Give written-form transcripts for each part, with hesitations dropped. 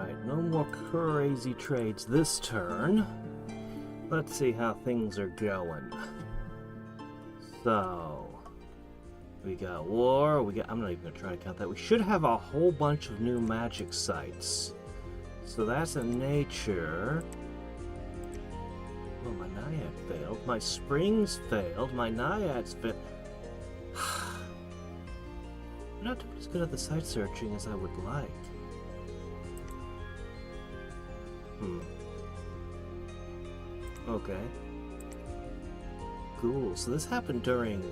Alright, no more crazy trades this turn. Let's see how things are going. So, we got war, I'm not even going to try to count that. We should have a whole bunch of new magic sites. So that's a nature. Oh, my naiad failed. My springs failed. My naiads failed. I'm not as good at the site searching as I would like. Okay. Ghouls. So this happened during...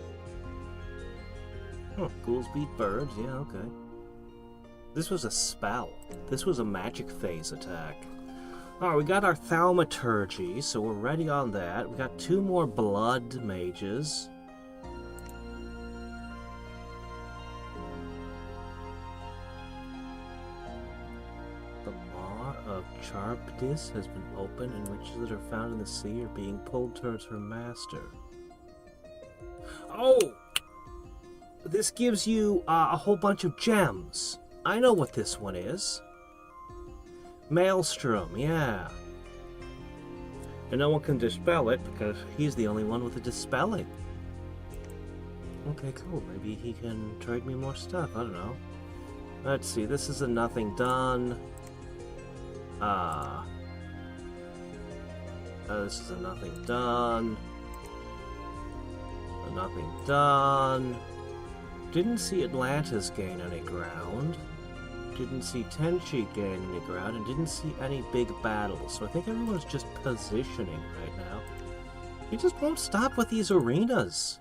Oh, ghouls beat birds. Yeah, okay. This was a spell. This was a magic phase attack. Alright, we got our thaumaturgy, so we're ready on that. We got 2 more blood mages. The maw of Charybdis has been opened, and riches that are found in the sea are being pulled towards her master. Oh! This gives you a whole bunch of gems. I know what this one is. Maelstrom, yeah. And no one can dispel it because he's the only one with a dispelling. Okay, cool. Maybe he can trade me more stuff. I don't know. Let's see. This is a nothing done. This is a nothing done. A nothing done. Didn't see Atlantis gain any ground. Didn't see Tenchi gain any ground, and didn't see any big battles. So I think everyone's just positioning right now. You just won't stop with these arenas.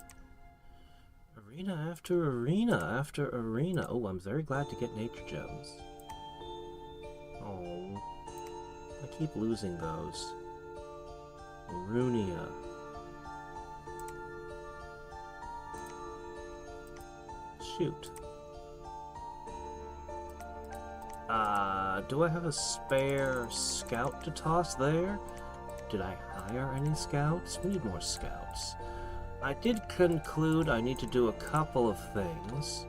Arena after arena after arena. Oh, I'm very glad to get nature gems. Oh, I keep losing those. Runia. Shoot. Do I have a spare scout to toss there? Did I hire any scouts? We need more scouts. I did conclude I need to do a couple of things.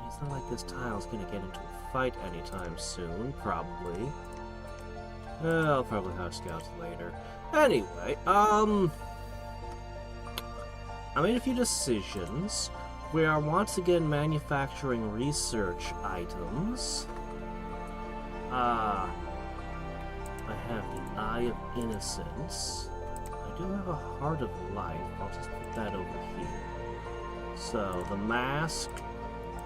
It's not like this tile's gonna get into a fight anytime soon, probably. I'll probably have scouts later. Anyway, I made a few decisions. We are once again manufacturing research items. I have the Eye of Innocence. I do have a Heart of Life. I'll just put that over here. So, the mask,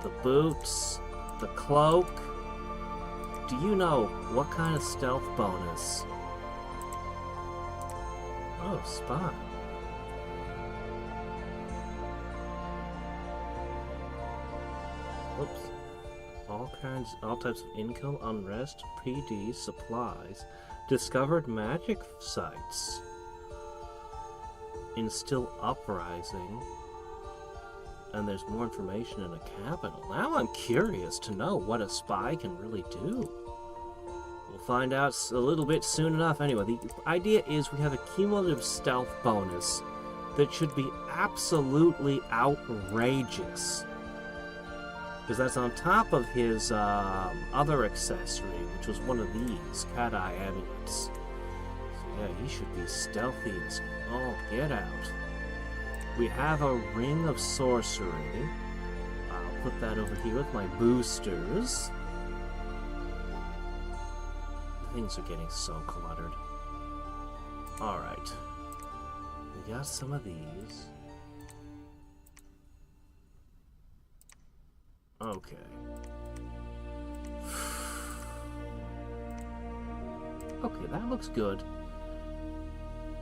the boots, the cloak. Do you know what kind of stealth bonus? Oh, spot. Whoops. All types of income, unrest, PD, supplies, discovered magic sites, instill uprising, and there's more information in a capital. Now I'm curious to know what a spy can really do. We'll find out a little bit soon enough. Anyway, the idea is we have a cumulative stealth bonus that should be absolutely outrageous. Because that's on top of his other accessory, which was one of these, Cat Eye Amulets. So yeah, he should be stealthy as all get out. We have a Ring of Sorcery. I'll put that over here with my boosters. Things are getting so cluttered. Alright. We got some of these. Okay. Okay, that looks good.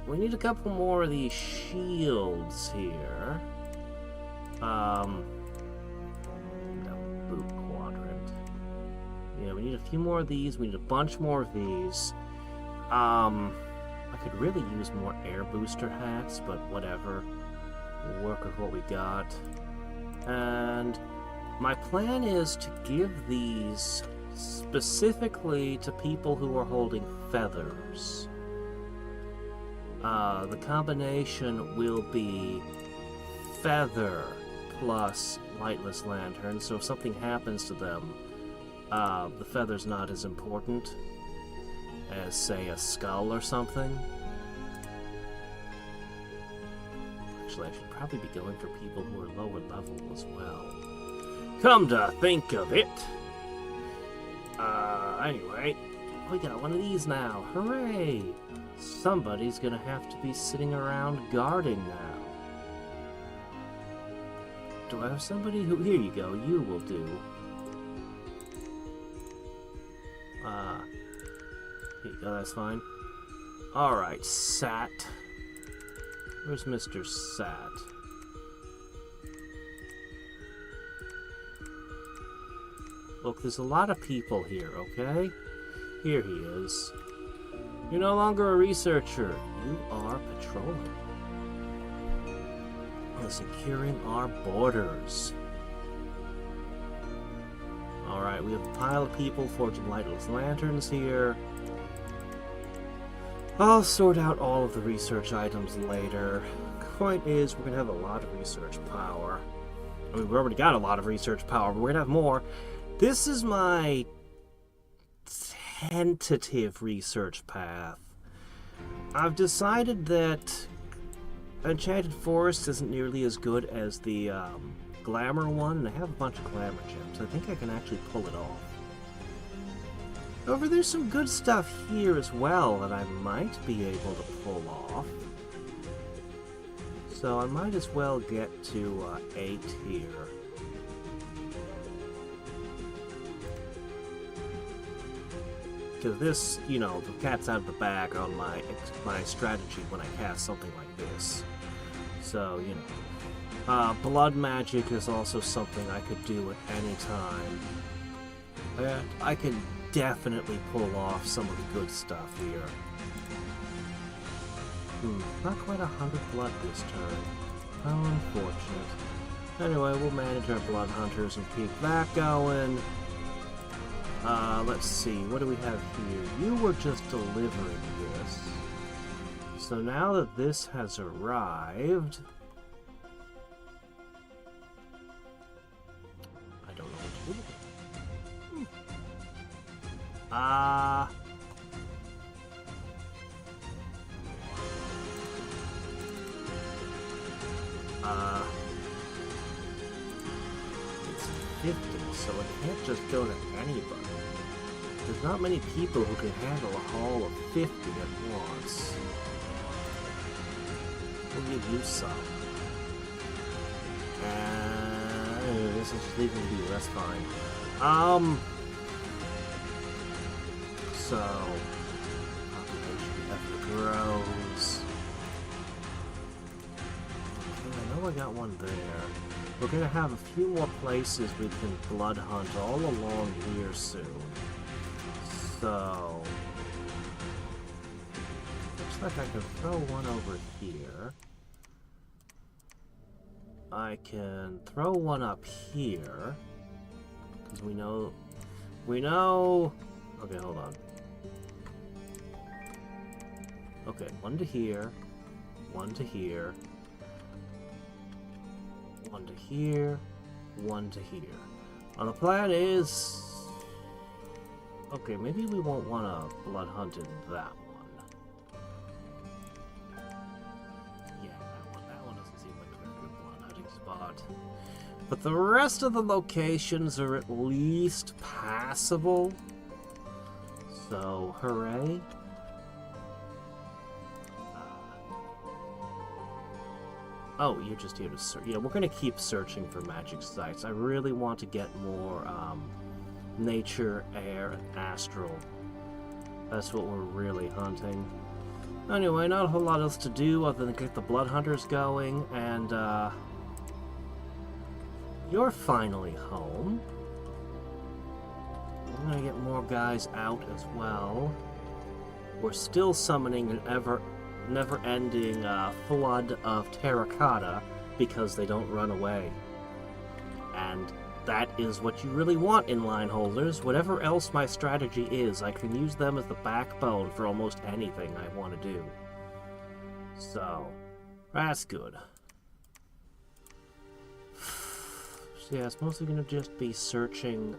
We need a couple more of these shields here. Got boot quadrant. Yeah, we need a few more of these. We need a bunch more of these. I could really use more air booster hats, but whatever. We'll work with what we got. And my plan is to give these specifically to people who are holding feathers. The combination will be feather plus lightless lantern, so if something happens to them, the feather's not as important as, say, a skull or something. Actually, I should probably be going for people who are lower level as well. Come to think of it. Anyway, we got one of these now. Hooray! Somebody's gonna have to be sitting around guarding now. Do I have somebody who... Here you go, you will do. Here you go, that's fine. Alright, Sat. Where's Mr. Sat? Look, there's a lot of people here, okay? Here he is. You're no longer a researcher. You are patrolling. We're securing our borders. Alright, we have a pile of people forging lightless lanterns here. I'll sort out all of the research items later. Point is, we're going to have a lot of research power. I mean, we've already got a lot of research power, but we're going to have more. This is my tentative research path. I've decided that Enchanted Forest isn't nearly as good as the Glamour one, and I have a bunch of Glamour gems. I think I can actually pull it off. However, there's some good stuff here as well that I might be able to pull off. So I might as well get to 8 here. Because this, you know, the cat's out of the bag on my strategy when I cast something like this. So, you know. Blood magic is also something I could do at any time. And I can definitely pull off some of the good stuff here. Not quite 100 blood this turn. How unfortunate. Anyway, we'll manage our blood hunters and keep that going. Let's see, what do we have here? You were just delivering this. So now that this has arrived... I don't know what to do with it. It's 50, so it can't just go to anybody. There's not many people who can handle a haul of 50 at once. We'll give you some. And this is leaving you, that's fine. So population effort grows. Okay, I know I got one there. We're gonna have a few more places we can blood hunt all along here soon. So, looks like I can throw one over here. I can throw one up here, because we know, okay, hold on. Okay, one to here, one to here, one to here, one to here. The plan is... Okay, maybe we won't want to blood hunt in that one. Yeah, that one doesn't seem like a very good blood hunting spot. But the rest of the locations are at least passable. So, hooray. Oh, you're just here to search. Yeah, we're going to keep searching for magic sites. I really want to get more, nature, air, and astral. That's what we're really hunting. Anyway, not a whole lot else to do other than get the blood hunters going, and you're finally home. I'm gonna get more guys out as well. We're still summoning an never-ending flood of terracotta because they don't run away. And that is what you really want in line holders. Whatever else my strategy is, I can use them as the backbone for almost anything I want to do. So, that's good. So yeah, it's mostly going to just be searching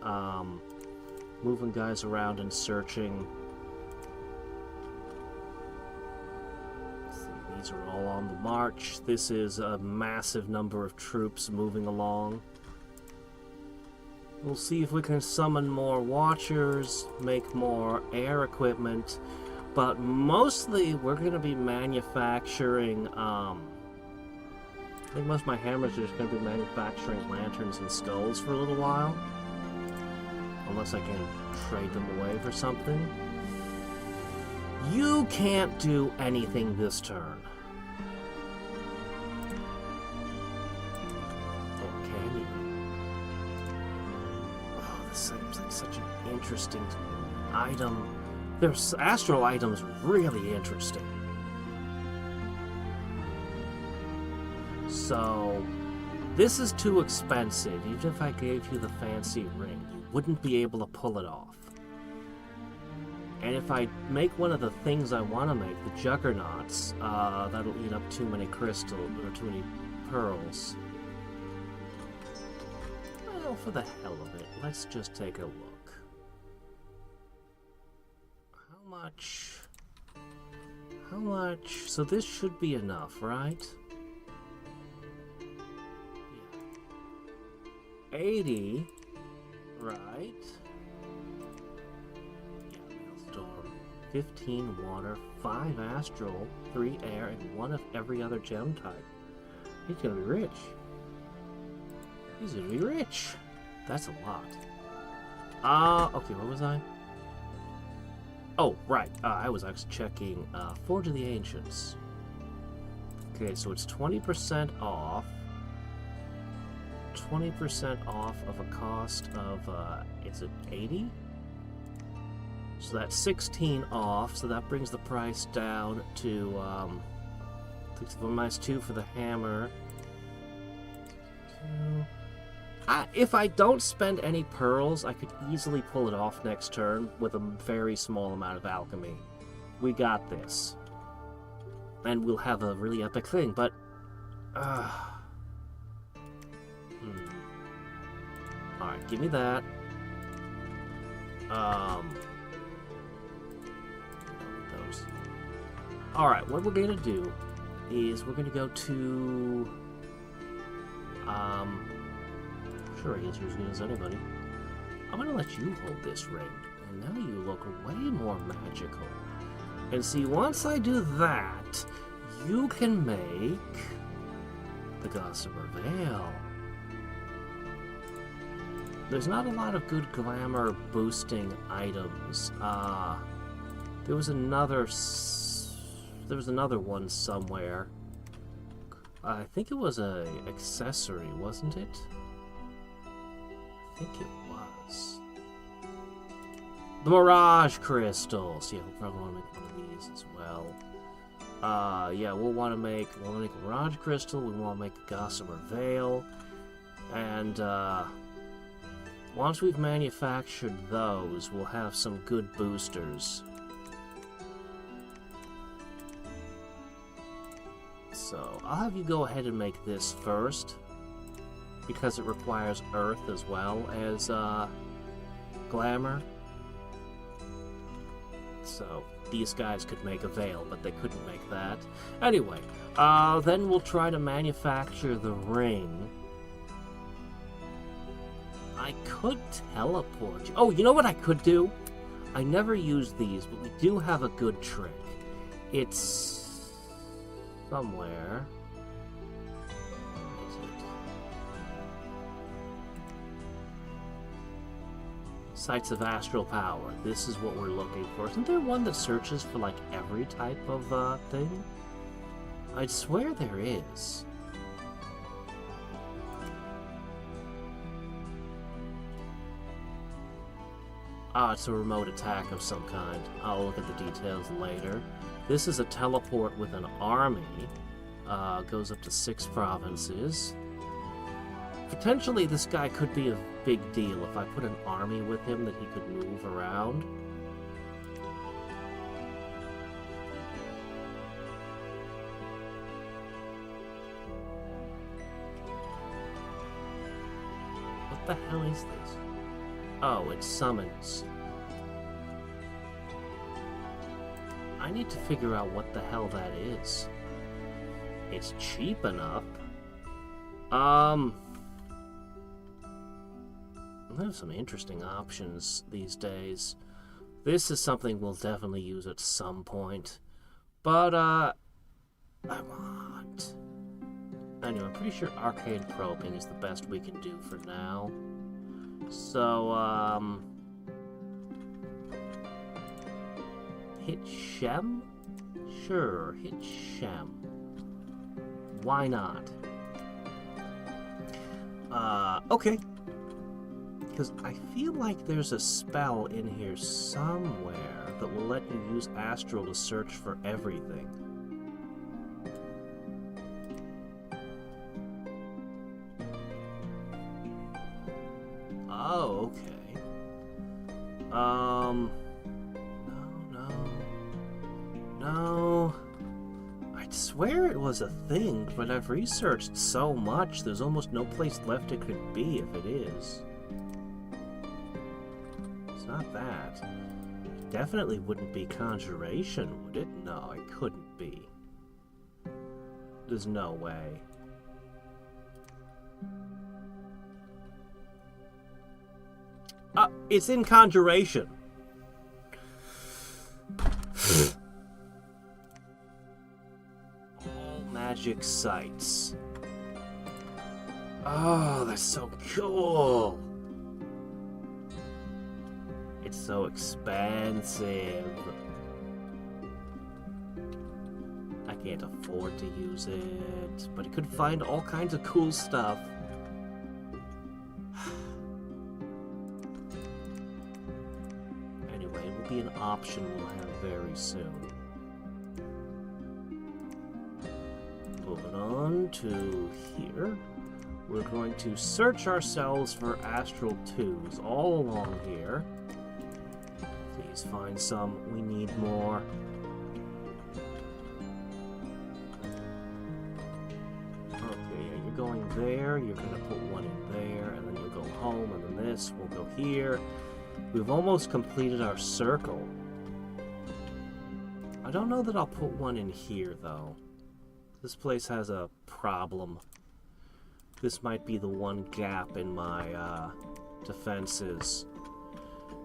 moving guys around and searching. These are all on the march. This is a massive number of troops moving along. We'll see if we can summon more watchers, make more air equipment, but mostly we're going to be manufacturing, I think most of my hammers are just going to be manufacturing lanterns and skulls for a little while. Unless I can trade them away for something. You can't do anything this turn. Or can you? Oh, this seems like such an interesting item. There's astral items really interesting. So, this is too expensive. Even if I gave you the fancy ring, you wouldn't be able to pull it off. And if I make one of the things I want to make, the juggernauts, that'll eat up too many crystals, or too many pearls. Well, for the hell of it, let's just take a look. How much? How much? So this should be enough, right? Yeah. 80, right? 15 water, 5 astral, 3 air, and 1 of every other gem type. He's gonna be rich. He's gonna be rich. That's a lot. Okay, what was I? Oh, right. I was actually checking Forge of the Ancients. Okay, so it's 20% off. 20% off of a cost of, is it 80? So that's 16 off, so that brings the price down to, 64 minus 2 for the hammer. If I don't spend any pearls, I could easily pull it off next turn with a very small amount of alchemy. We got this. And we'll have a really epic thing, but... Alright, give me that. Alright, what we're gonna do is we're gonna go to... Sure, he is as good as anybody. I'm gonna let you hold this ring, and now you look way more magical. And see, once I do that, you can make the Gossamer Veil. There's not a lot of good glamour boosting items. There was another one somewhere. I think it was a accessory, wasn't it? I think it was. The Mirage Crystals. Yeah, we'll probably want to make one of these as well. Yeah, we'll want to make a Mirage Crystal. We want to make a Gossamer Veil, and once we've manufactured those, we'll have some good boosters. So, I'll have you go ahead and make this first, because it requires earth as well as glamour. So, these guys could make a veil, but they couldn't make that. Anyway, then we'll try to manufacture the ring. I could teleport you. Oh, you know what I could do? I never use these, but we do have a good trick. It's... somewhere. Where is it? Sites of Astral Power. This is what we're looking for. Isn't there one that searches for, like, every type of, thing? I'd swear there is. It's a remote attack of some kind. I'll look at the details later. This is a teleport with an army. Goes up to 6 provinces. Potentially this guy could be a big deal if I put an army with him that he could move around. What the hell is this? Oh, it summons. I need to figure out what the hell that is. It's cheap enough. There's some interesting options these days. This is something we'll definitely use at some point. But, I want... Anyway, I'm pretty sure arcade probing is the best we can do for now. So, hit Shem? Sure, hit Shem. Why not? Okay. Because I feel like there's a spell in here somewhere that will let you use Astral to search for everything. Oh, okay. No. I'd swear it was a thing, but I've researched so much, there's almost no place left it could be if it is. It's not that. It definitely wouldn't be conjuration, would it? No, it couldn't be. There's no way. It's in conjuration. All magic sites. Oh, that's so cool. It's so expensive. I can't afford to use it, but it could find all kinds of cool stuff. Anyway, it will be an option we'll have very soon. Moving on to here. We're going to search ourselves for Astral 2s all along here. Please find some. We need more. Okay, yeah, you're going there. You're going to put one in there, and then you'll go home, and then this will go here. We've almost completed our circle. I don't know that I'll put one in here, though. This place has a problem. This might be the one gap in my defenses.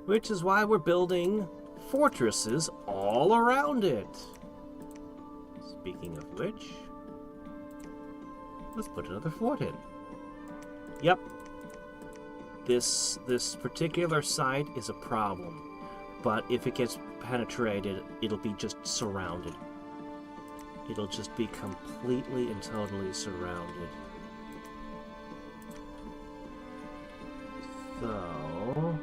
Which is why we're building fortresses all around it. Speaking of which, let's put another fort in. Yep. This particular site is a problem. But if it gets penetrated, it'll be just surrounded. It'll just be completely and totally surrounded. So,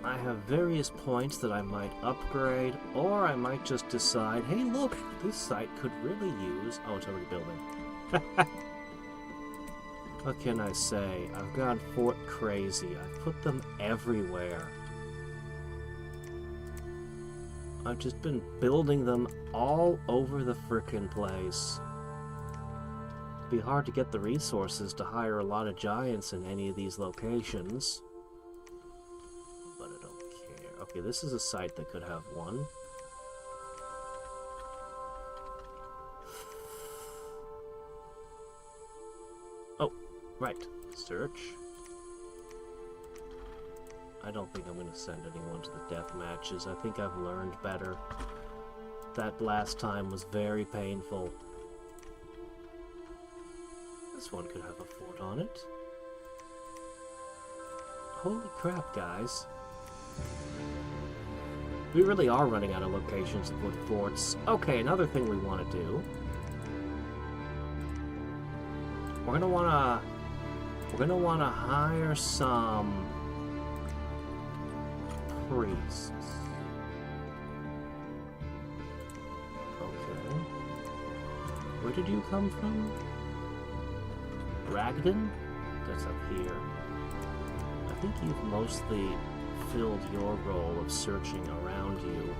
I have various points that I might upgrade, or I might just decide, hey look, this site could really use... Oh, it's already building. What can I say? I've gone fort crazy. I've put them everywhere. I've just been building them all over the frickin' place. It'd be hard to get the resources to hire a lot of giants in any of these locations. But I don't care. Okay, this is a site that could have one. Oh, right. Search. I don't think I'm going to send anyone to the death matches. I think I've learned better. That last time was very painful. This one could have a fort on it. Holy crap, guys. We really are running out of locations to put forts. Okay, another thing we want to do. We're gonna wanna hire some priests. Okay. Where did you come from? Bragdon? That's up here. I think you've mostly filled your role of searching around you.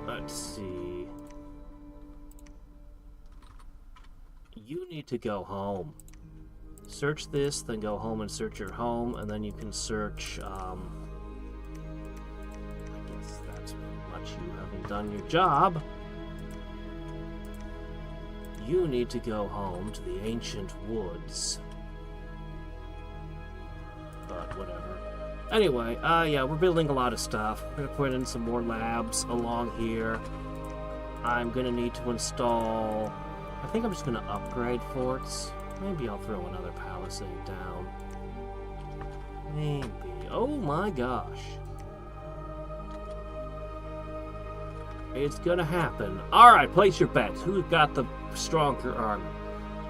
Let's see. You need to go home. Search this, then go home and search your home, and then you can search, I guess that's pretty much you having done your job. You need to go home to the ancient woods. But whatever. Anyway, yeah, we're building a lot of stuff. We're gonna put in some more labs along here. I'm gonna need to install... I think I'm just gonna upgrade forts. Maybe I'll throw another palisade down. Maybe. Oh my gosh. It's gonna happen. Alright, place your bets. Who's got the stronger army?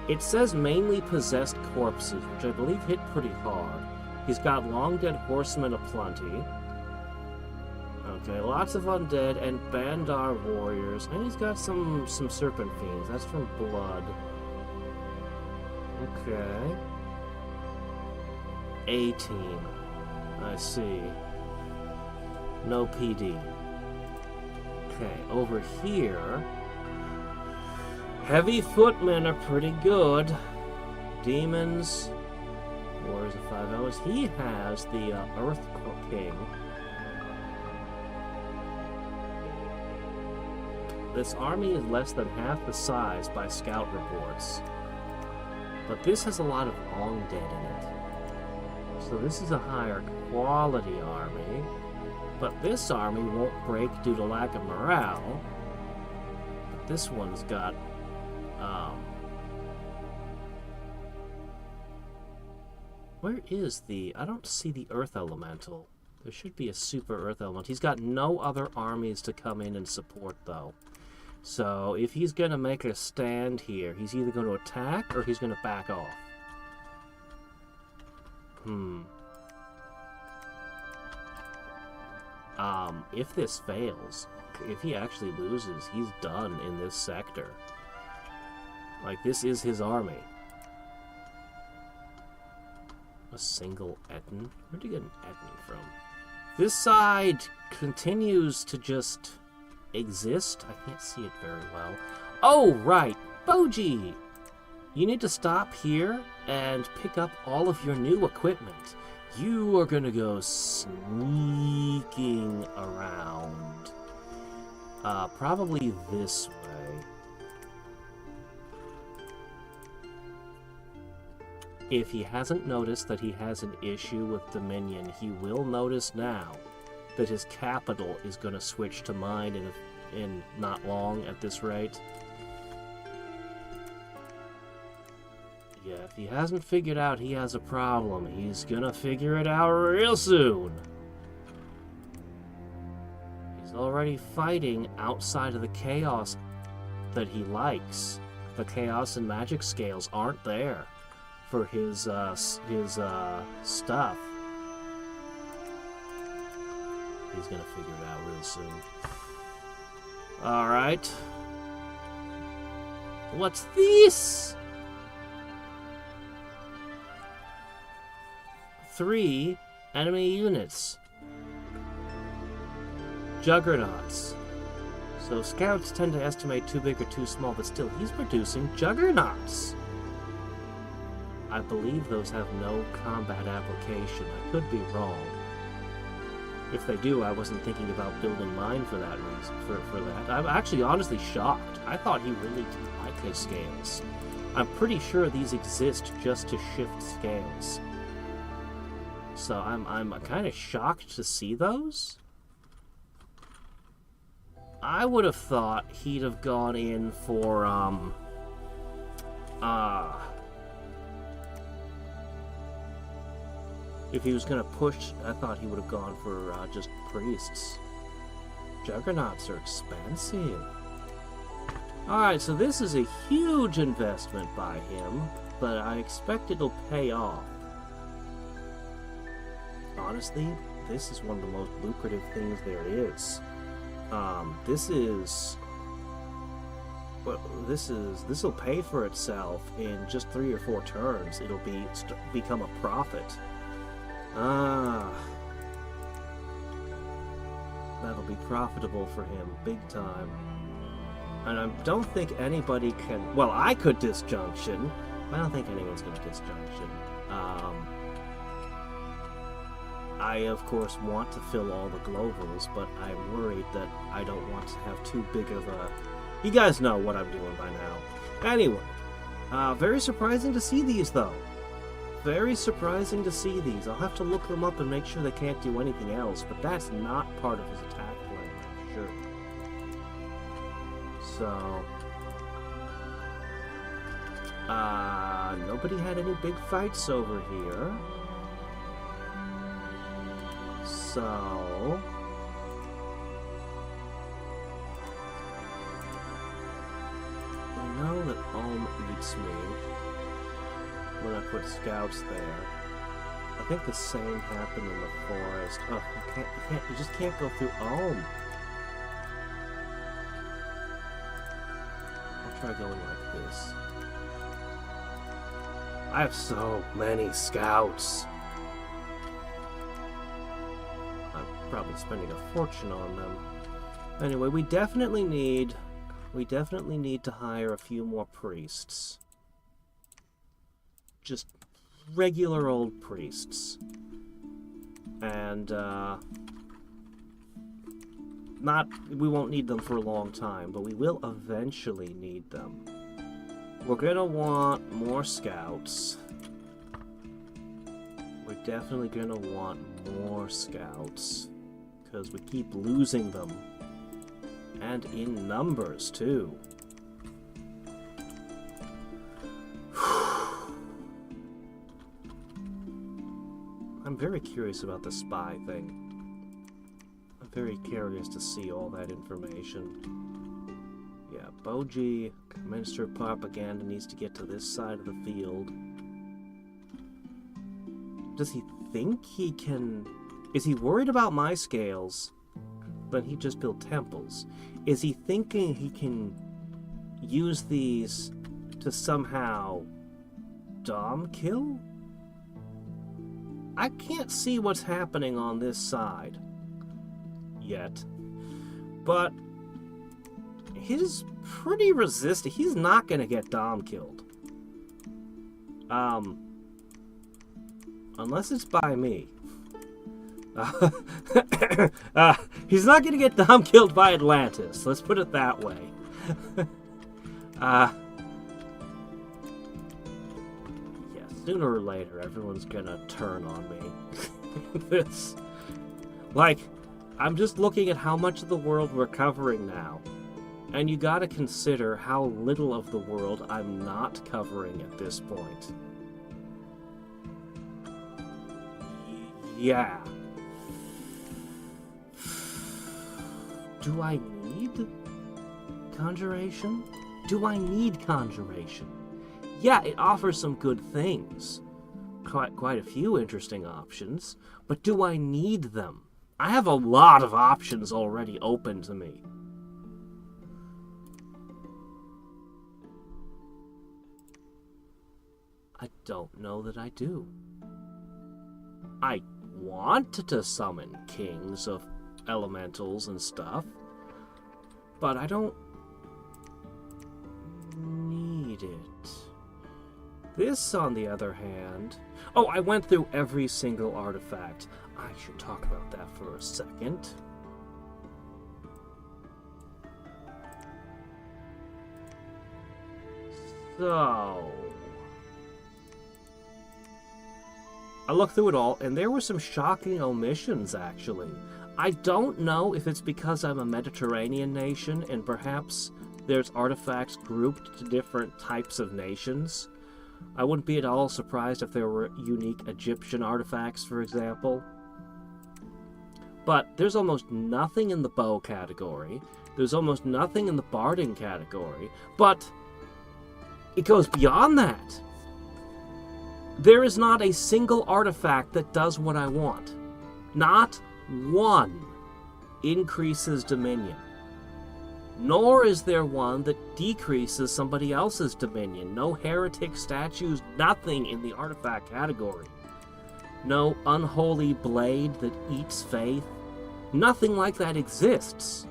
It says mainly possessed corpses, which I believe hit pretty hard. He's got long dead horsemen aplenty. Okay, lots of undead and Bandar warriors. And he's got some serpent fiends. That's from blood. Okay. 18. I see. No PD. Okay, over here... Heavy footmen are pretty good. Demons... Warriors of 5 hours. He has the Earth King. This army is less than half the size by scout reports. But this has a lot of long dead in it. So this is a higher quality army. But this army won't break due to lack of morale. But this one's got... Where is the... I don't see the Earth Elemental. There should be a super Earth Elemental. He's got no other armies to come in and support, though. So, if he's going to make a stand here, he's either going to attack or he's going to back off. If this fails, if he actually loses, he's done in this sector. Like, this is his army. A single Etten? Where'd you get an Etten from? This side continues to just... exist? I can't see it very well. Oh, right! Boji! You need to stop here and pick up all of your new equipment. You are gonna go sneaking around. Probably this way. If he hasn't noticed that he has an issue with Dominion, he will notice now that his capital is going to switch to mine in not long at this rate. Yeah, if he hasn't figured out he has a problem, he's going to figure it out real soon. He's already fighting outside of the chaos that he likes. The chaos and magic scales aren't there for his stuff. He's gonna figure it out real soon. Alright. What's this? 3 enemy units. Juggernauts. So scouts tend to estimate too big or too small, but still, he's producing juggernauts. I believe those have no combat application. I could be wrong. If they do, I wasn't thinking about building mine for that reason. For that, I'm actually honestly shocked. I thought he really didn't like his scales. I'm pretty sure these exist just to shift scales. So I'm kind of shocked to see those. I would have thought he'd have gone in for if he was going to push, I thought he would have gone for just priests. Juggernauts are expensive. Alright, so this is a huge investment by him, but I expect it'll pay off. Honestly, this is one of the most lucrative things there is. This'll pay for itself in just 3 or 4 turns. It'll become a profit. That'll be profitable for him, big time. And I don't think anybody can... Well, I could disjunction. I don't think anyone's going to disjunction. I, of course, want to fill all the globals, but I'm worried that I don't want to have too big of a... You guys know what I'm doing by now. Anyway, very surprising to see these, though. Very surprising to see these. I'll have to look them up and make sure they can't do anything else, but that's not part of his attack plan, I'm sure. So... nobody had any big fights over here. So... I know that Ulm eats me when I put scouts there. I think the same happened in the forest. Oh, you just can't go through Ulm. I'll try going like this. I have so many scouts. I'm probably spending a fortune on them. Anyway, we definitely need to hire a few more priests. Just regular old priests. And, we won't need them for a long time, but we will eventually need them. We're gonna want more scouts. We're definitely gonna want more scouts, because we keep losing them. And in numbers, too. I'm very curious about the spy thing. I'm very curious to see all that information. Yeah, Boji, commensurate propaganda needs to get to this side of the field. Does he think he can... Is he worried about my scales? Then he just built temples. Is he thinking he can use these to somehow dom kill? I can't see what's happening on this side yet, but he's pretty resistant. He's not gonna get dom killed. Unless it's by me. He's not gonna get dom killed by Atlantis. Let's put it that way. Yeah, sooner or later, everyone's gonna turn on me. I'm just looking at how much of the world we're covering now. And you gotta consider how little of the world I'm not covering at this point. Yeah. Do I need conjuration? Do I need conjuration? Yeah, it offers some good things. Quite a few interesting options. But do I need them? I have a lot of options already open to me. I don't know that I do. I want to summon kings of elementals and stuff, but I don't need it. This, on the other hand... Oh, I went through every single artifact. I should talk about that for a second. So... I looked through it all, and there were some shocking omissions, actually. I don't know if it's because I'm a Mediterranean nation, and perhaps there's artifacts grouped to different types of nations. I wouldn't be at all surprised if there were unique Egyptian artifacts, for example. But there's almost nothing in the bow category. There's almost nothing in the barding category. But it goes beyond that. There is not a single artifact that does what I want. Not one increases dominion. Nor is there one that decreases somebody else's dominion. No heretic statues, nothing in the artifact category. No unholy blade that eats faith. Nothing like that exists.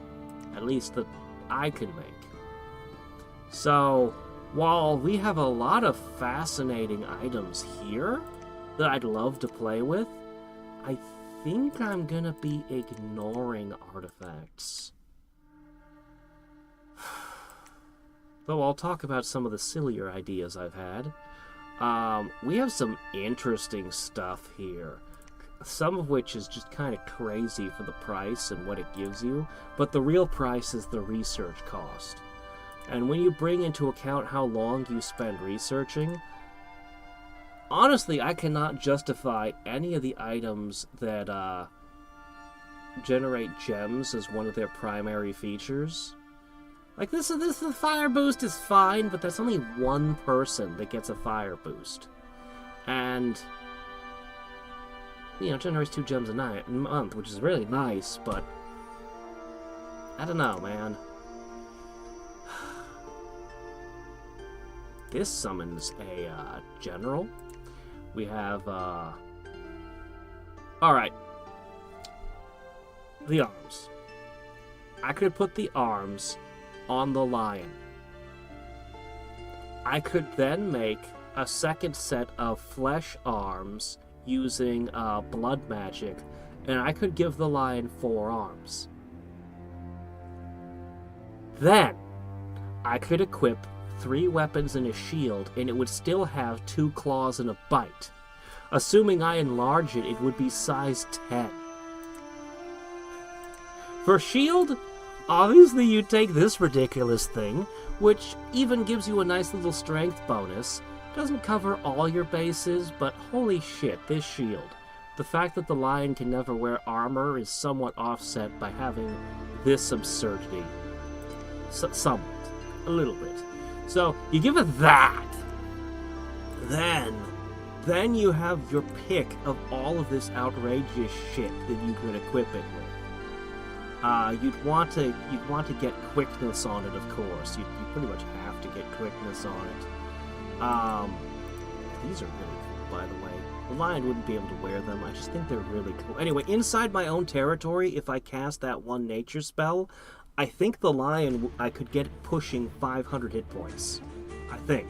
At least that I can make. So, while we have a lot of fascinating items here that I'd love to play with, I think I'm gonna be ignoring artifacts. Though I'll talk about some of the sillier ideas I've had. We have some interesting stuff here. Some of which is just kind of crazy for the price and what it gives you, but the real price is the research cost. And when you bring into account how long you spend researching, honestly, I cannot justify any of the items that generate gems as one of their primary features. Like this the fire boost is fine, but that's only one person that gets a fire boost. And you know, generates 2 gems a month, which is really nice, but I don't know, man. This summons a general. We have alright. The arms. I could put the arms on the lion. I could then make a second set of flesh arms using blood magic, and I could give the lion 4 arms. Then, I could equip 3 weapons and a shield, and it would still have 2 claws and a bite. Assuming I enlarge it, it would be size 10. For shield, obviously you take this ridiculous thing, which even gives you a nice little strength bonus. Doesn't cover all your bases, but holy shit, this shield. The fact that the lion can never wear armor is somewhat offset by having this absurdity. Somewhat. A little bit. So, you give it that. Then you have your pick of all of this outrageous shit that you could equip it with. You'd want to get quickness on it, of course. You pretty much have to get quickness on it. These are really cool, by the way. The lion wouldn't be able to wear them. I just think they're really cool. Anyway, inside my own territory, if I cast that one nature spell, I think the lion, I could get pushing 500 hit points. I think.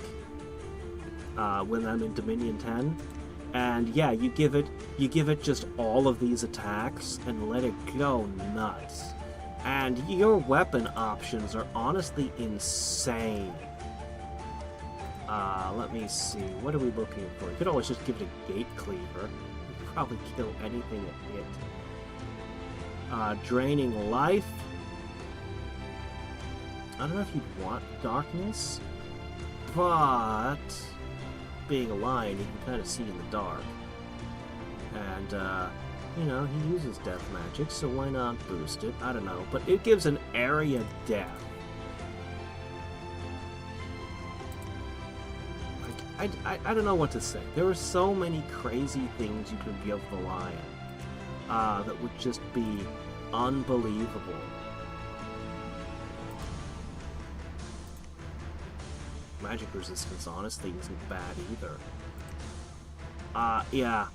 When I'm in Dominion 10. And yeah, you give it just all of these attacks and let it go nuts. And your weapon options are honestly insane. Let me see. What are we looking for? You could always just give it a gate cleaver. You could probably kill anything it hit. Draining life. I don't know if you'd want darkness, but being a lion, you can kind of see in the dark. And, you know, he uses death magic, so why not boost it? I don't know. But it gives an area death. I don't know what to say. There are so many crazy things you could give the lion that would just be unbelievable. Magic resistance, honestly, isn't bad either. Yeah.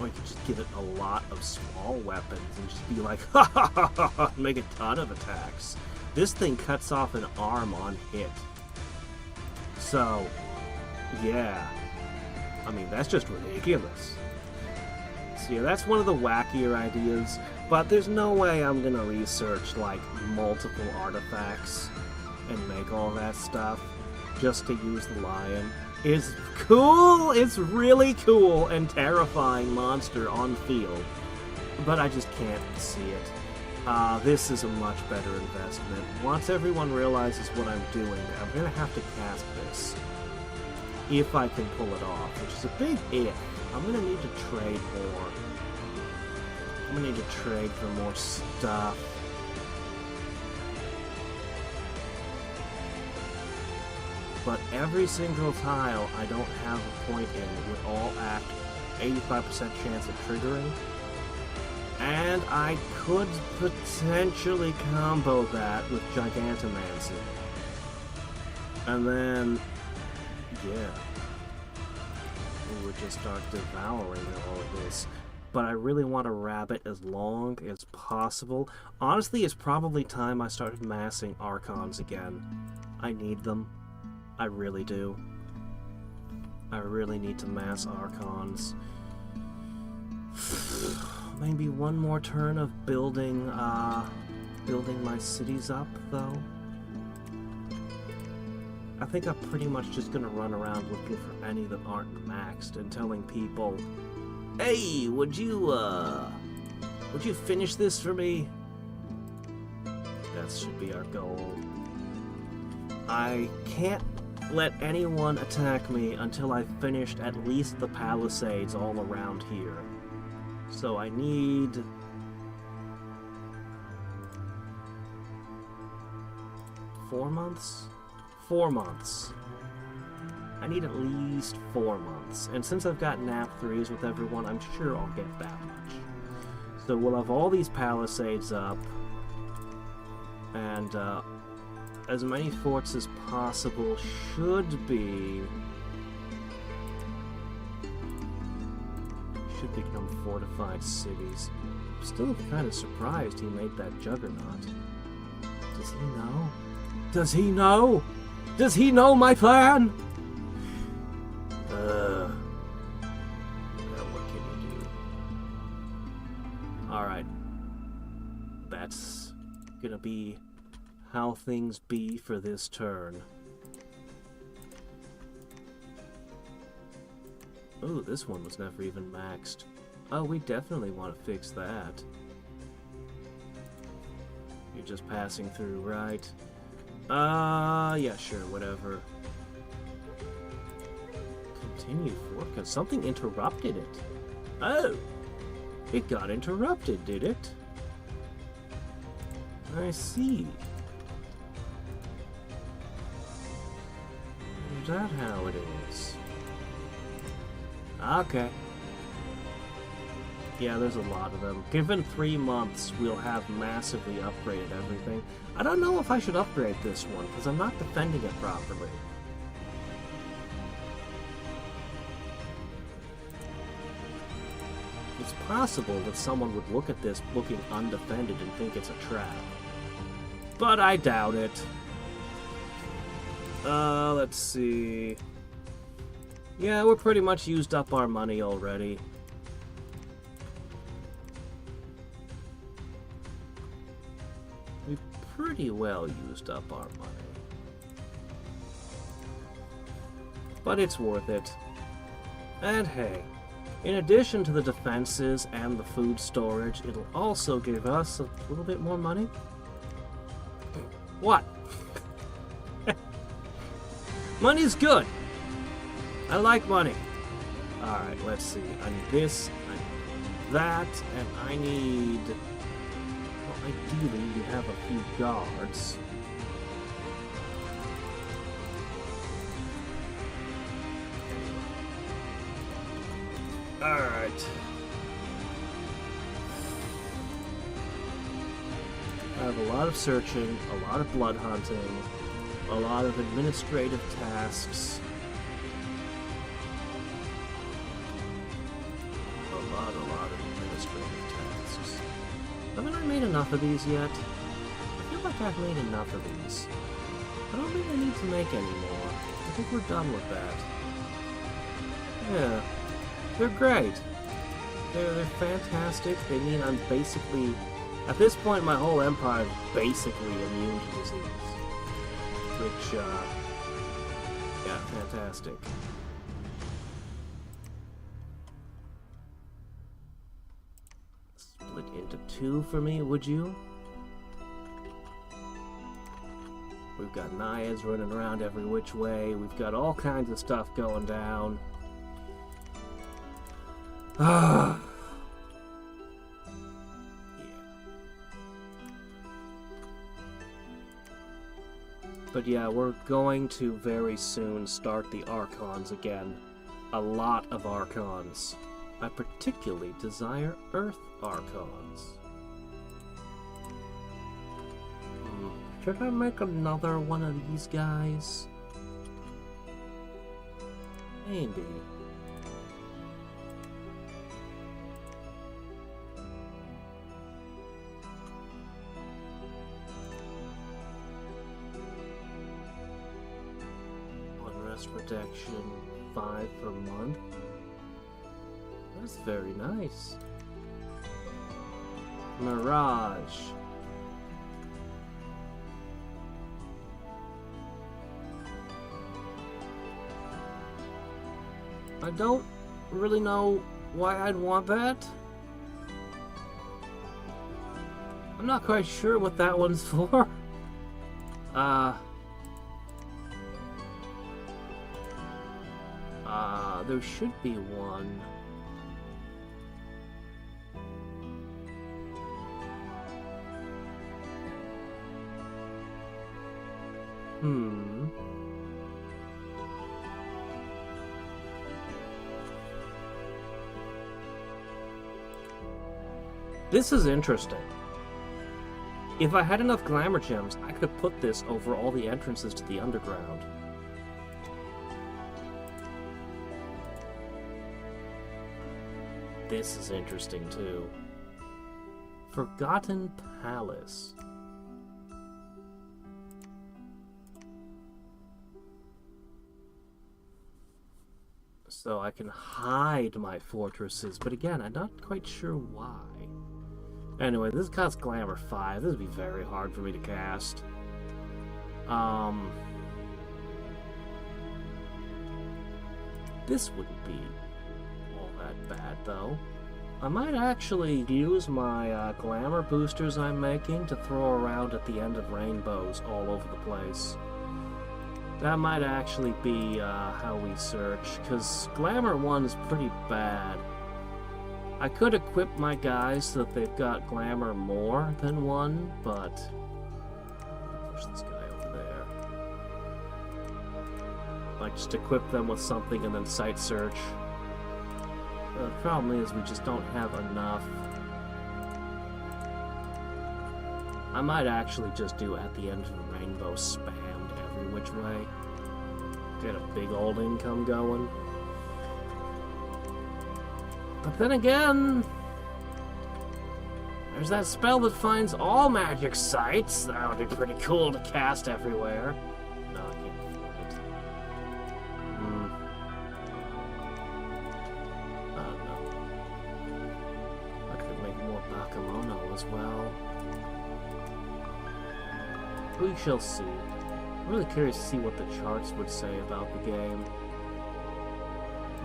Or you could just give it a lot of small weapons and just be like, ha ha ha ha ha, make a ton of attacks. This thing cuts off an arm on hit. So, yeah. I mean, that's just ridiculous. So yeah, that's one of the wackier ideas, but there's no way I'm gonna research, like, multiple artifacts and make all that stuff just to use the lion. It's cool! It's really cool and terrifying monster on field, but I just can't see it. This is a much better investment. Once everyone realizes what I'm doing, I'm gonna have to cast this. If I can pull it off, which is a big if. I'm gonna need to trade more. I'm gonna need to trade for more stuff. But every single tile I don't have a point in would all act 85% chance of triggering. And I could potentially combo that with Gigantomancy. And then, yeah, we would just start devouring all of this. but I really want to wrap it as long as possible. Honestly, it's probably time I started massing Archons again. I need them. I really do. I really need to mass Archons. Maybe one more turn of building my cities up, though. I think I'm pretty much just gonna run around looking for any that aren't maxed and telling people, "Hey, would you finish this for me?" That should be our goal. I can't let anyone attack me until I've finished at least the palisades all around here. So I need... 4 months? 4 months. I need at least 4 months. And since I've got nap 3s with everyone, I'm sure I'll get that much. So we'll have all these palisades up. And as many forts as possible should become fortified cities. I'm still kind of surprised he made that juggernaut. Does he know? Does he know? Does he know my plan? Well, what can you do? Alright. That's gonna be how things be for this turn. Oh, this one was never even maxed. Oh, we definitely want to fix that. You're just passing through, right? Yeah, sure, whatever. Continue forecast. Something interrupted it. Oh! It got interrupted, did it? I see. Is that how it is? Okay. Yeah, there's a lot of them. Given 3 months, we'll have massively upgraded everything. I don't know if I should upgrade this one, because I'm not defending it properly. It's possible that someone would look at this looking undefended and think it's a trap. But I doubt it. Let's see... Yeah, we're pretty much used up our money already. We've pretty well used up our money. But it's worth it. And hey, in addition to the defenses and the food storage, it'll also give us a little bit more money. What? Money's good! I like money. Alright, let's see. I need this, I need that, and I need... Well, ideally, we have a few guards. Alright. I have a lot of searching, a lot of blood hunting, a lot of administrative tasks. Haven't I made enough of these yet? I feel like I've made enough of these. I don't think I need to make any more. I think we're done with that. Yeah. They're great. They're fantastic. They mean I'm basically... At this point, my whole empire is basically immune to disease. Which, yeah, fantastic. Into 2 for me, would you? We've got Naiads running around every which way. We've got all kinds of stuff going down. Ah. Yeah. But yeah, we're going to very soon start the Archons again. A lot of Archons. I particularly desire Earth Archons. Should I make another one of these guys? Maybe. Blast protection, 5 per month. That's very nice. Mirage. I don't really know why I'd want that. I'm not quite sure what that one's for. There should be one. This is interesting. If I had enough glamour gems, I could put this over all the entrances to the underground. This is interesting too. Forgotten Palace. So I can hide my fortresses, but again, I'm not quite sure why. Anyway, this costs Glamour 5. This would be very hard for me to cast. This wouldn't be all that bad, though. I might actually use my Glamour boosters I'm making to throw around at the end of rainbows all over the place. That might actually be how we search, because Glamour 1 is pretty bad. I could equip my guys so that they've got Glamour more than 1, but... push this guy over there. Like, just equip them with something and then site search. The problem is we just don't have enough. I might actually just do at the end of the rainbow spammed every which way. Get a big old income going. But then again, there's that spell that finds all magic sites. That would be pretty cool to cast everywhere. No, I can't afford it. No. I could make more Bakemono as well. We shall see. I'm really curious to see what the charts would say about the game.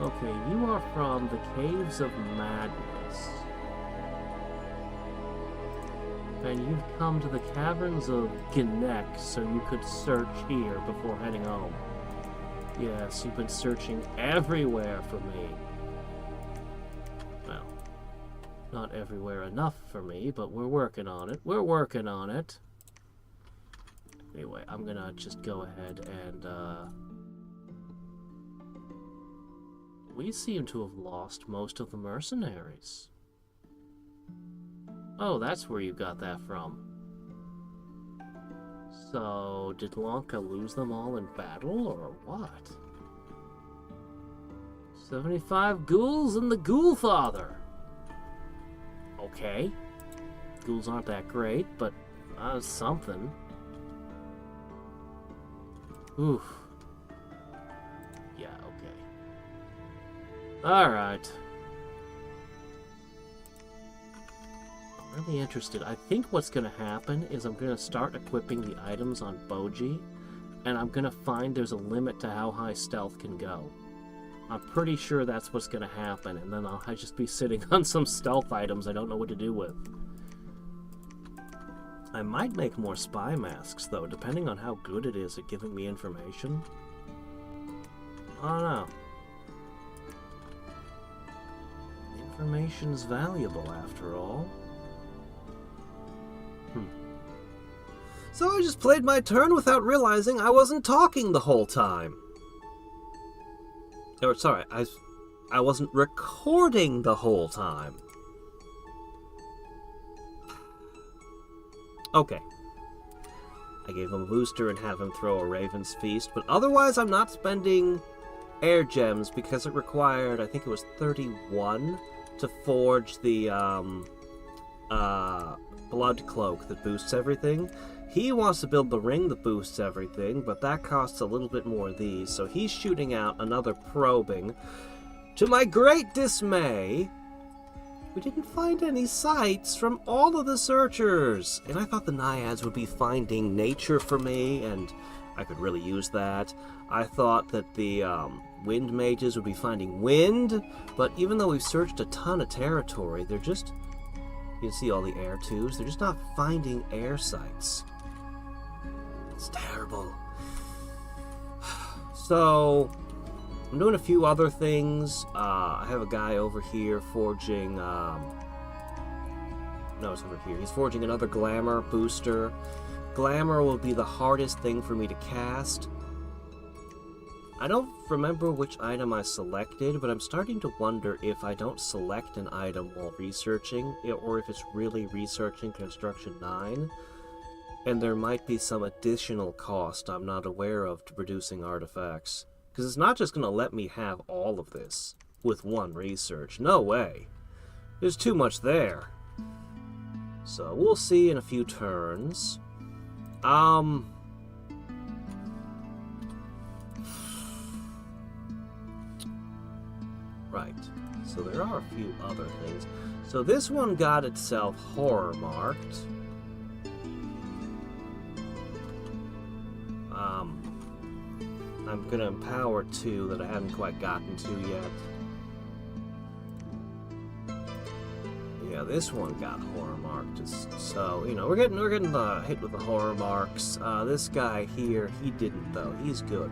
Okay, you are from the Caves of Madness. And you've come to the Caverns of Gnek, so you could search here before heading home. Yes, you've been searching everywhere for me. Well, not everywhere enough for me, but we're working on it. We're working on it. Anyway, I'm gonna just go ahead and, we seem to have lost most of the mercenaries. Oh, that's where you got that from. So, did Lanka lose them all in battle, or what? 75 ghouls and the Ghoul Father! Okay. Ghouls aren't that great, but something. Oof. Yeah, okay. Alright. I'm really interested. I think what's going to happen is I'm going to start equipping the items on Boji, and I'm going to find there's a limit to how high stealth can go. I'm pretty sure that's what's going to happen, and then I'll just be sitting on some stealth items I don't know what to do with. I might make more spy masks, though, depending on how good it is at giving me information. I don't know. Information's valuable, after all. So I just played my turn without realizing I wasn't talking the whole time. Or, sorry, I wasn't recording the whole time. Okay. I gave him a booster and have him throw a Raven's Feast, but otherwise I'm not spending air gems because it required, I think it was 31 to forge the Blood Cloak that boosts everything. He wants to build the ring that boosts everything, but that costs a little bit more of these, so he's shooting out another probing. To my great dismay, we didn't find any sites from all of the searchers. And I thought the Naiads would be finding nature for me, and I could really use that. I thought that the wind mages would be finding wind, but even though we've searched a ton of territory, they're just... You can see all the air tubes. They're just not finding air sites. It's terrible. So, I'm doing a few other things. I have a guy over here forging... no, it's over here. He's forging another glamour booster. Glamour will be the hardest thing for me to cast. I don't remember which item I selected, but I'm starting to wonder if I don't select an item while researching, or if it's really researching Construction 9, and there might be some additional cost I'm not aware of to producing artifacts. Because it's not just going to let me have all of this with one research. No way. There's too much there. So we'll see in a few turns. Right. So there are a few other things. So this one got itself horror marked. I'm gonna empower 2 that I haven't quite gotten to yet. Yeah, this one got horror marked. So, you know, we're getting hit with the horror marks. This guy here, he didn't though. He's good.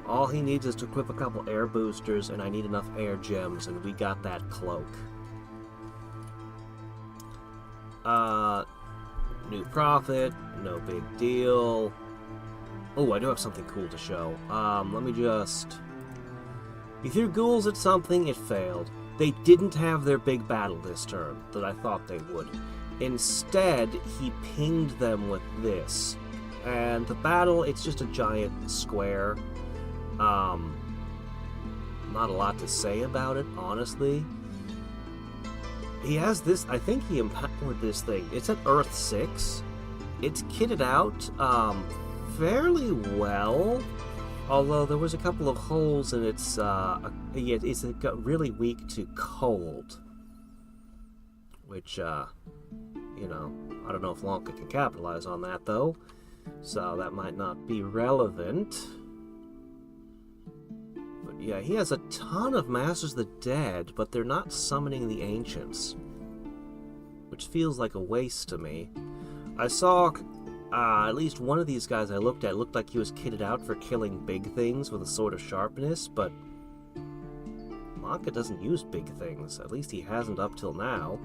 All he needs is to equip a couple air boosters, and I need enough air gems, and we got that cloak. New profit, no big deal. Oh, I do have something cool to show. Let me just... He threw ghouls at something, it failed. They didn't have their big battle this turn that I thought they would. Instead, he pinged them with this. And the battle, it's just a giant square. Not a lot to say about it, honestly. He has this, I think he empowered this thing. It's at Earth 6. It's kitted out, fairly well. Although there was a couple of holes in its, it's got really weak to cold. Which, you know, I don't know if Lanka can capitalize on that, though. So that might not be relevant. But yeah, he has a ton of Masters of the Dead, but they're not summoning the Ancients. Which feels like a waste to me. I saw... at least one of these guys I looked at looked like he was kitted out for killing big things with a sword of sharpness, but Lanka doesn't use big things. At least he hasn't up till now.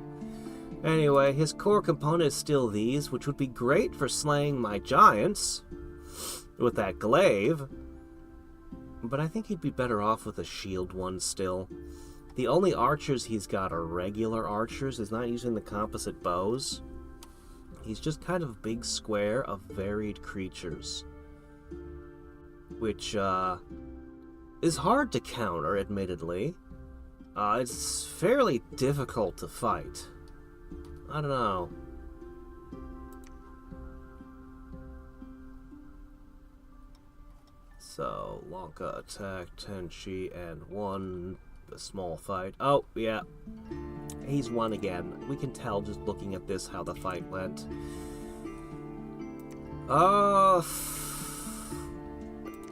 Anyway, his core component is still these, which would be great for slaying my giants with that glaive, but I think he'd be better off with a shield one still. The only archers he's got are regular archers. He's not using the composite bows. He's just kind of a big square of varied creatures. Which, is hard to counter, admittedly. It's fairly difficult to fight. I don't know. So, Lanka attack, Tenchi, and 1, a small fight. Oh, yeah. He's won again. We can tell just looking at this how the fight went. A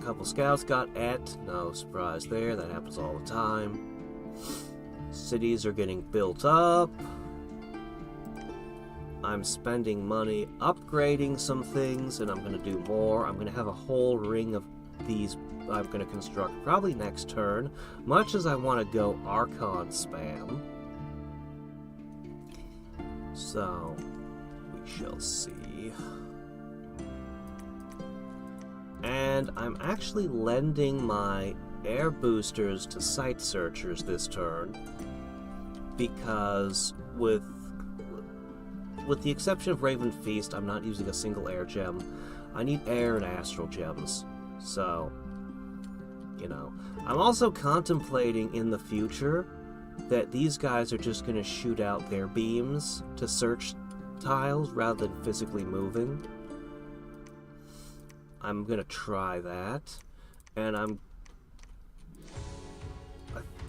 couple scouts got et. No surprise there. That happens all the time. Cities are getting built up. I'm spending money upgrading some things, and I'm going to do more. I'm going to have a whole ring of these I'm going to construct probably next turn, much as I want to go Archon spam. So, we shall see. And I'm actually lending my air boosters to site searchers this turn, because with the exception of Raven Feast, I'm not using a single air gem. I need air and astral gems. So, you know. I'm also contemplating in the future that these guys are just going to shoot out their beams to search tiles rather than physically moving. I'm gonna try that. And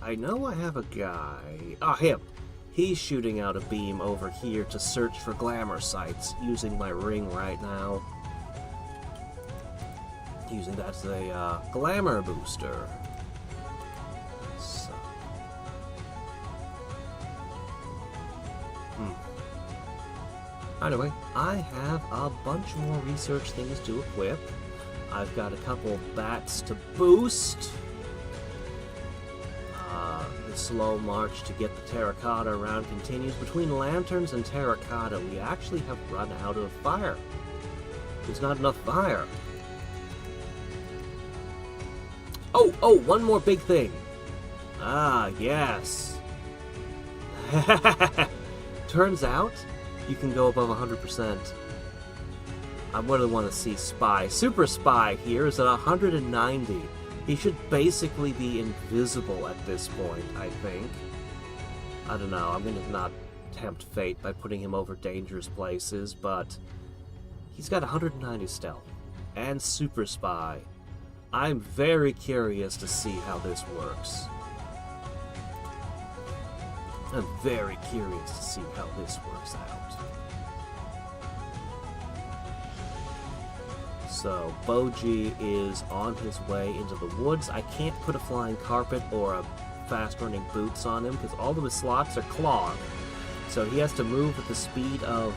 I know I have a guy. Ah, him. He's shooting out a beam over here to search for glamour sites using my ring right now. Using that as a glamour booster. So. Anyway, I have a bunch more research things to equip. I've got a couple bats to boost. The slow march to get the terracotta around continues. Between lanterns and terracotta, we actually have run out of fire. There's not enough fire. Oh, one more big thing. Ah, yes. Turns out, you can go above 100%. I really want to see Spy. Super Spy here is at 190. He should basically be invisible at this point, I think. I don't know, I'm going to not tempt fate by putting him over dangerous places, but he's got 190 stealth and Super Spy. I'm very curious to see how this works. I'm very curious to see how this works out. So, Boji is on his way into the woods. I can't put a flying carpet or a fast-running boots on him because all of his slots are clogged. So he has to move at the speed of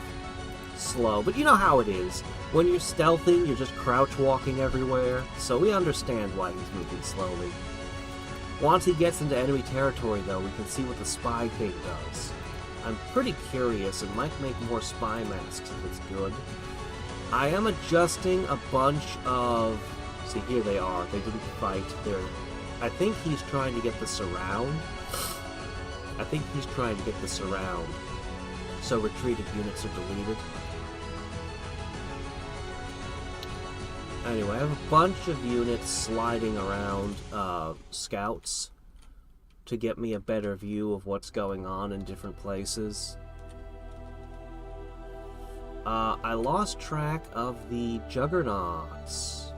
slow. But you know how it is. When you're stealthing, you're just crouch-walking everywhere. So we understand why he's moving slowly. Once he gets into enemy territory, though, we can see what the spy thing does. I'm pretty curious. It might make more spy masks if it's good. I am adjusting a bunch of... See, here they are. They didn't fight. I think he's trying to get the surround. So retreated units are deleted. Anyway, I have a bunch of units sliding around scouts to get me a better view of what's going on in different places. I lost track of the juggernauts.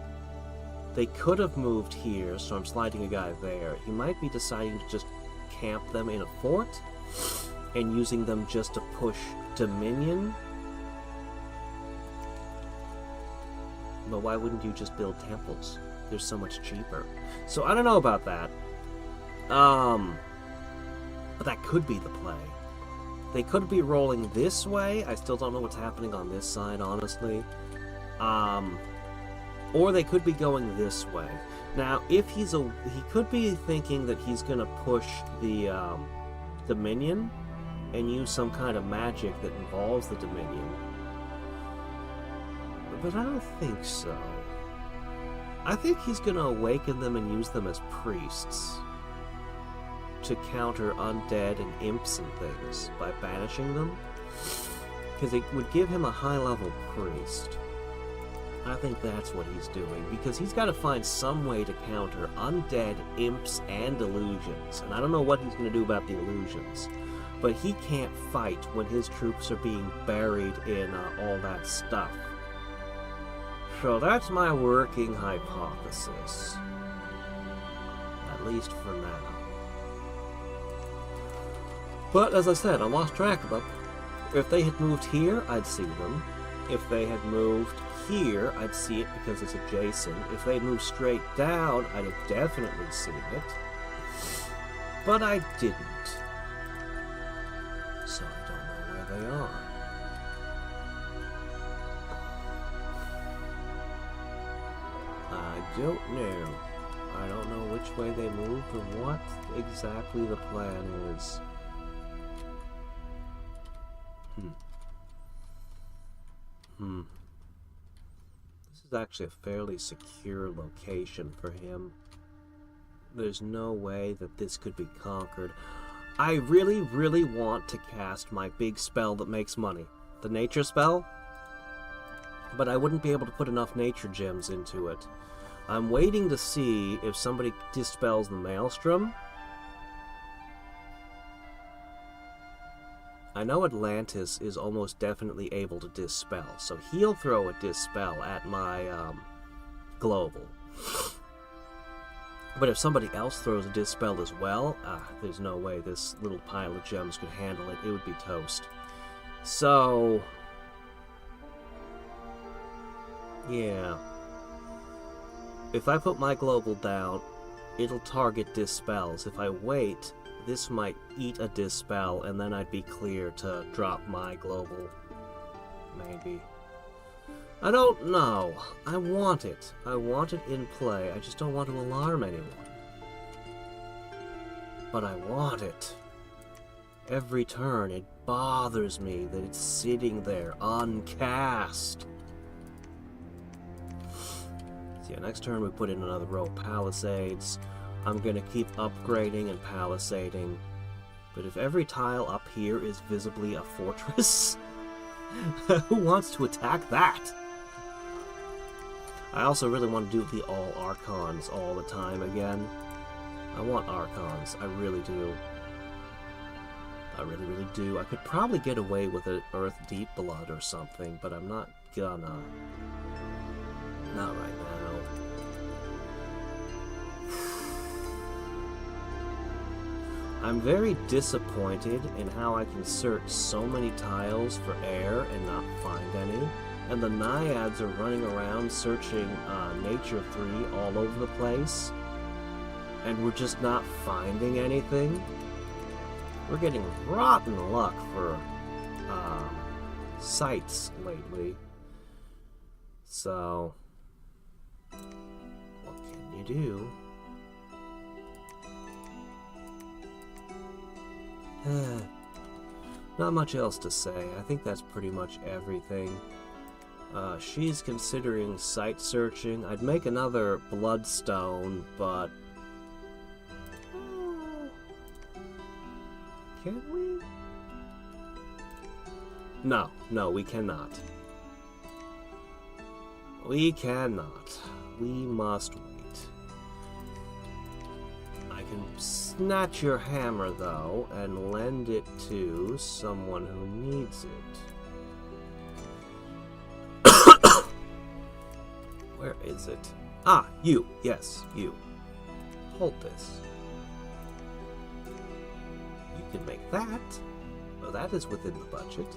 They could have moved here, so I'm sliding a guy there. He might be deciding to just camp them in a fort and using them just to push Dominion. But why wouldn't you just build temples? They're so much cheaper. So I don't know about that. But that could be the play. They could be rolling this way. I still don't know what's happening on this side, honestly. Or they could be going this way. Now, if he could be thinking that he's going to push the Dominion and use some kind of magic that involves the Dominion. But I don't think so. I think he's going to awaken them and use them as priests to counter undead and imps and things by banishing them, because it would give him a high-level priest. I think that's what he's doing, because he's got to find some way to counter undead, imps, and illusions, and I don't know what he's going to do about the illusions, but he can't fight when his troops are being buried in all that stuff. So that's my working hypothesis, at least for now. But, as I said, I lost track of them. If they had moved here, I'd see them. If they had moved here, I'd see it because it's adjacent. If they had moved straight down, I'd have definitely seen it. But I didn't. So I don't know where they are. I don't know. I don't know which way they moved or what exactly the plan is. This is actually a fairly secure location for him. There's no way that this could be conquered. I really, really want to cast my big spell that makes money. The nature spell. But I wouldn't be able to put enough nature gems into it. I'm waiting to see if somebody dispels the maelstrom. I know Atlantis is almost definitely able to dispel, so he'll throw a dispel at my global. But if somebody else throws a dispel as well, there's no way this little pile of gems could handle it. It would be toast. So, yeah. If I put my global down, it'll target dispels. If I wait, this might eat a dispel, and then I'd be clear to drop my global. Maybe. I don't know. I want it. I want it in play. I just don't want to alarm anyone. But I want it. Every turn, it bothers me that it's sitting there, uncast. So yeah, next turn we put in another row of palisades. I'm gonna keep upgrading and palisading. But if every tile up here is visibly a fortress, who wants to attack that? I also really want to do the all Archons all the time again. I want Archons, I really do. I really, really do. I could probably get away with an Earth Deep Blood or something, but I'm not gonna. Not right now. I'm very disappointed in how I can search so many tiles for air and not find any. And the Naiads are running around searching Nature 3 all over the place. And we're just not finding anything. We're getting rotten luck for sites lately. So, what can you do? Not much else to say. I think that's pretty much everything. She's considering site searching. I'd make another bloodstone, but... Can we? No, we cannot. We cannot. We must wait. I can snatch your hammer, though, and lend it to someone who needs it. Where is it? Ah, you. Yes, you. Hold this. You can make that. Well, that is within the budget.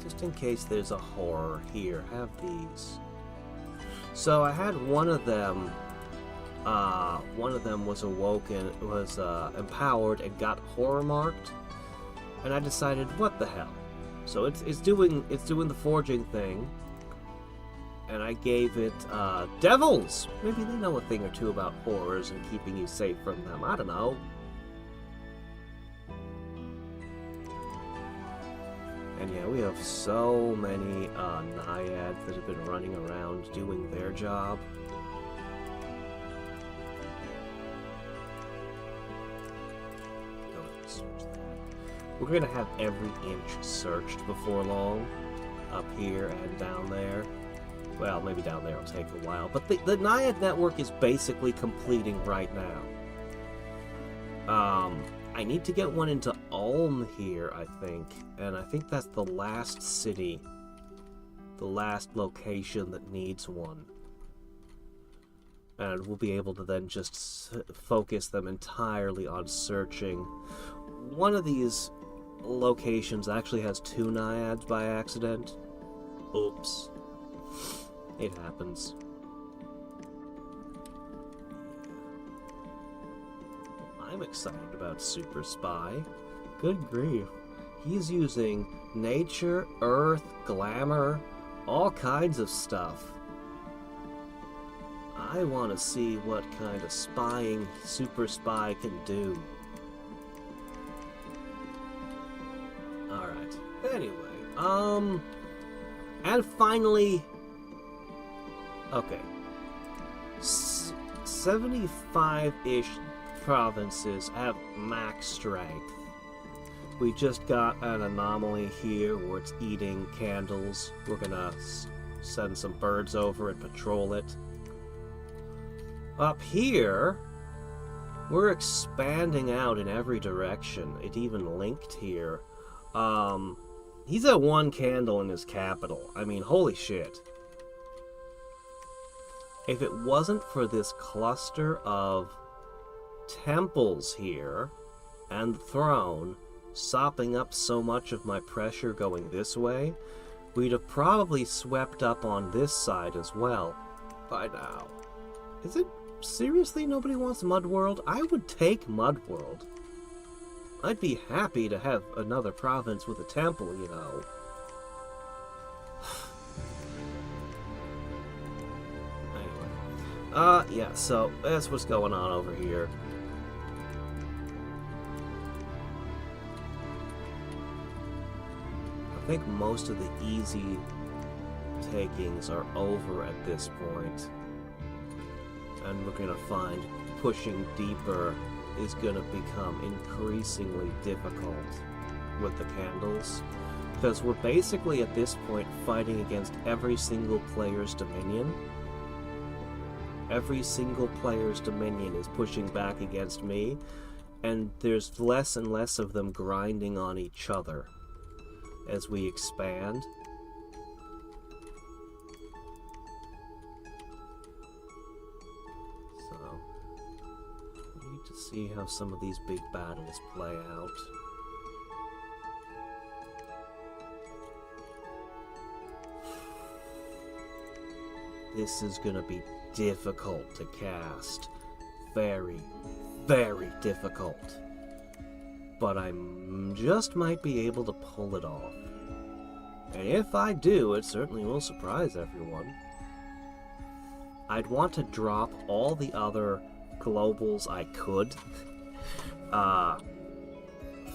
Just in case there's a horror here, have these. So I had one of them was awoken, was empowered and got horror marked, and I decided, what the hell? So it's doing the forging thing, and I gave it devils. Maybe they know a thing or two about horrors and keeping you safe from them. I don't know. And yeah, we have so many naiads that have been running around doing their job. We're gonna have every inch searched before long, up here and down there. Well, maybe down there will take a while, but the Naiad network is basically completing right now. I need to get one into Ulm here, I think, and I think that's the last city, the last location that needs one. And we'll be able to then just focus them entirely on searching. One of these locations actually has 2 naiads by accident. Oops. It happens. I'm excited about Super Spy. Good grief. He's using nature, earth, glamour, all kinds of stuff. I want to see what kind of spying Super Spy can do. Alright. Anyway, and finally... Okay. 75-ish provinces have max strength. We just got an anomaly here where it's eating candles. We're gonna send some birds over and patrol it. Up here, We're expanding out in every direction. It even linked here. He's at 1 candle in his capital. I mean, holy shit. If it wasn't for this cluster of temples here and the throne sopping up so much of my pressure going this way, we'd have probably swept up on this side as well by now. Is it seriously nobody wants Mudworld? I would take Mudworld. I'd be happy to have another province with a temple, you know. Anyway. Yeah, so that's what's going on over here. I think most of the easy takings are over at this point. And we're gonna find pushing deeper is gonna become increasingly difficult with the candles. Because we're basically at this point fighting against every single player's dominion. Every single player's dominion is pushing back against me, and there's less and less of them grinding on each other as we expand. So, we need to see how some of these big battles play out. This is gonna be difficult to cast. Very, very difficult. But I just might be able to pull it off. And if I do, it certainly will surprise everyone. I'd want to drop all the other globals I could,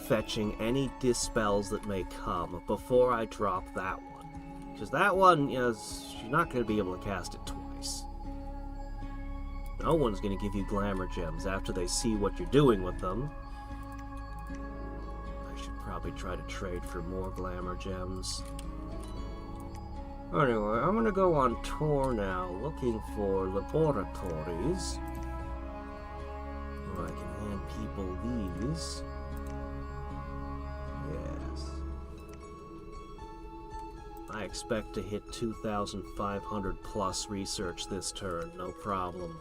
fetching any dispels that may come before I drop that one. Because that one, you're not going to be able to cast it twice. No one's going to give you glamour gems after they see what you're doing with them. I should probably try to trade for more glamour gems. Anyway, I'm going to go on tour now, looking for laboratories where I can hand people these. Yes. I expect to hit 2,500 plus research this turn, no problem.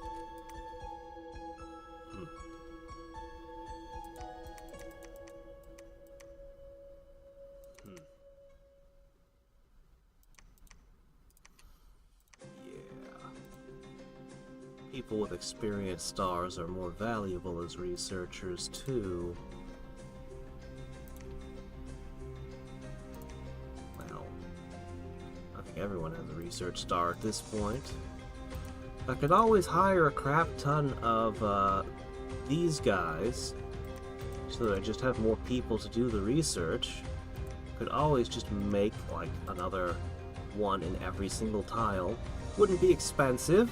People with experienced stars are more valuable as researchers, too. Well, I think everyone has a research star at this point. I could always hire a crap ton of these guys, so that I just have more people to do the research. Could always just make, like, another one in every single tile. Wouldn't be expensive.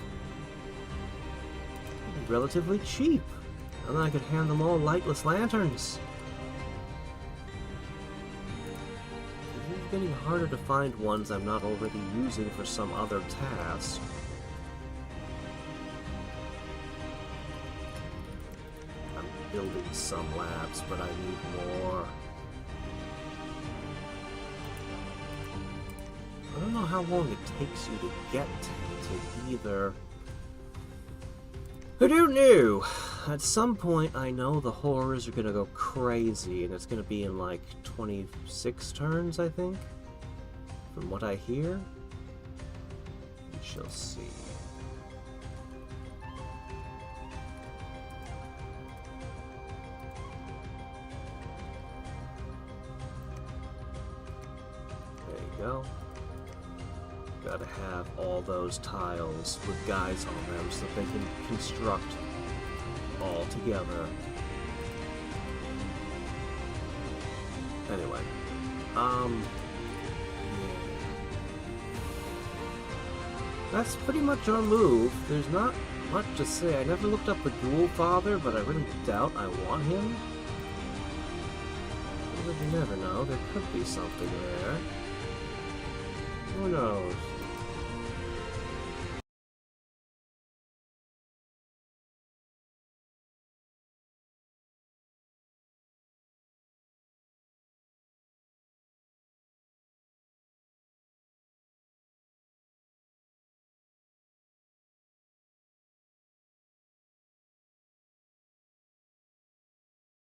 Relatively cheap, and then I could hand them all lightless lanterns. It's getting harder to find ones I'm not already using for some other task. I'm building some labs, but I need more. I don't know how long it takes you to get to either. I don't know. At some point, I know the horrors are gonna go crazy, and it's gonna be in like 26 turns, I think. From what I hear. We shall see. There you go. Gotta have all those tiles with guys on them so they can construct all together. Anyway, yeah. That's pretty much our move. There's not much to say. I never looked up the Ghoul Father, but I really doubt I want him. But you never know. There could be something there. Who knows?